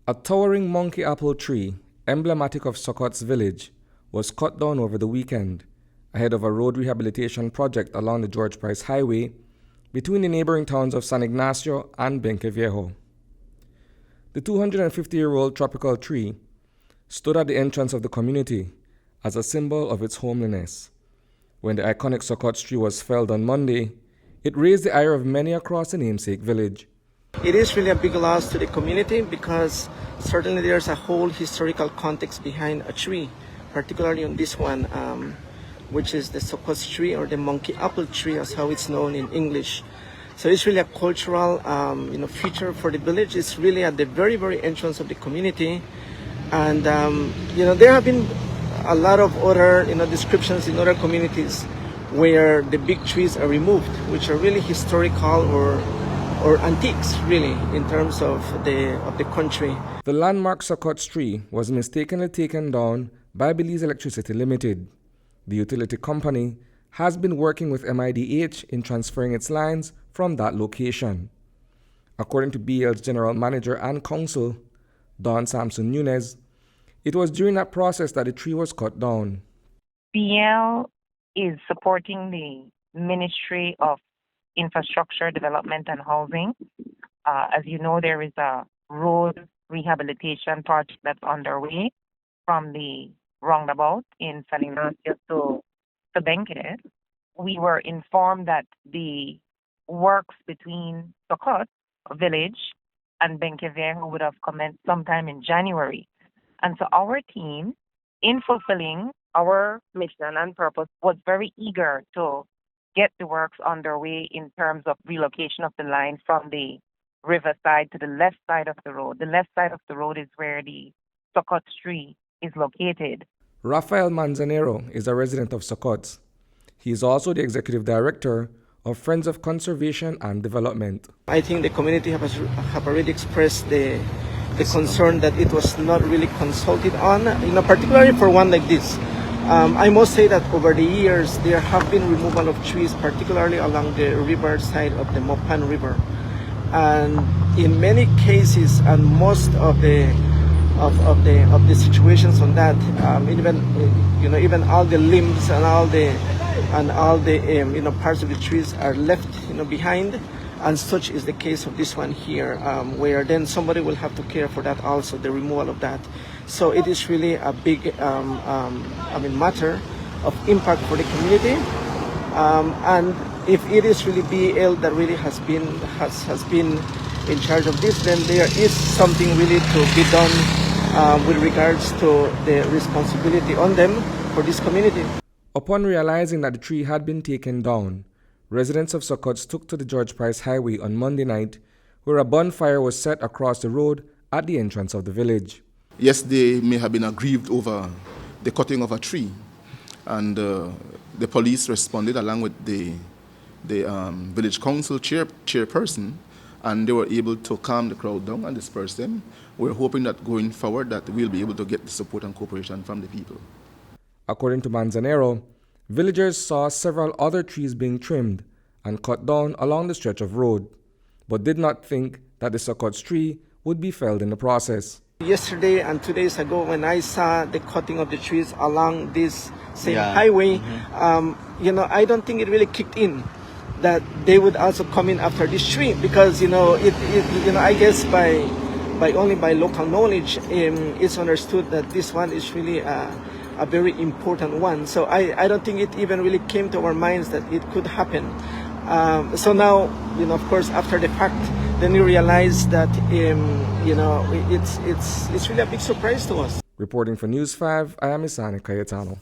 A towering monkey apple tree, emblematic of Succotz village, was cut down over the weekend ahead of a road rehabilitation project along the George Price Highway between the neighboring towns of San Ignacio and Benque Viejo. The 250-year-old tropical tree stood at the entrance of the community as a symbol of its homeliness. When the iconic Succotz tree was felled on Monday, it raised the ire of many across the namesake village. It is really a big loss to the community because certainly there's a whole historical context behind a tree, particularly on this one, which is the Succotz tree or the monkey apple tree as how it's known in English. So it's really a cultural feature for the village. It's really at the very, very entrance of the community. And there have been a lot of other descriptions in other communities where the big trees are removed, which are really historical or antiques, really, in terms of the country. The landmark Succotz tree was mistakenly taken down by Belize Electricity Limited. The utility company has been working with MIDH in transferring its lines from that location. According to BL's general manager and counsel, Don Samson Nunez, it was during that process that the tree was cut down. BL is supporting the Ministry of Infrastructure, Development and Housing. As you know, there is a road rehabilitation project that's underway from the roundabout in San Ignacio to Benque. We were informed that the works between Succotz village and Benque Viejo would have commenced sometime in January. And so our team, in fulfilling our mission and purpose, was very eager to get the works underway in terms of relocation of the line from the riverside to the left side of the road. The left side of the road is where the Succotz tree is located. Rafael Manzanero is a resident of Succotz. He is also the executive director of Friends of Conservation and Development. I think the community have already expressed the concern that it was not really consulted on, particularly for one like this. I must say that over the years there have been removal of trees, particularly along the river side of the Mopan River, and in many cases, and most of the situations on that, even all the limbs and all the parts of the trees are left behind. And such is the case of this one here, where then somebody will have to care for that also, the removal of that. So it is really a big matter of impact for the community. And if it is really BL that really has been in charge of this, then there is something really to be done with regards to the responsibility on them for this community. Upon realizing that the tree had been taken down, residents of Succotz took to the George Price Highway on Monday night, where a bonfire was set across the road at the entrance of the village. Yes, they may have been aggrieved over the cutting of a tree, and the police responded along with the village council chairperson, and they were able to calm the crowd down and disperse them. We're hoping that going forward that we'll be able to get the support and cooperation from the people. According to Manzanero, villagers saw several other trees being trimmed and cut down along the stretch of road, but did not think that the Succotz tree would be felled in the process. Yesterday and 2 days ago, when I saw the cutting of the trees along this same highway, I don't think it really kicked in that they would also come in after this tree, because I guess by local knowledge, it's understood that this one is really a very important one. So I don't think it even really came to our minds that it could happen. So now, of course, after the fact, then we realize that, it's really a big surprise to us. Reporting for News 5, I am Isani Cayetano.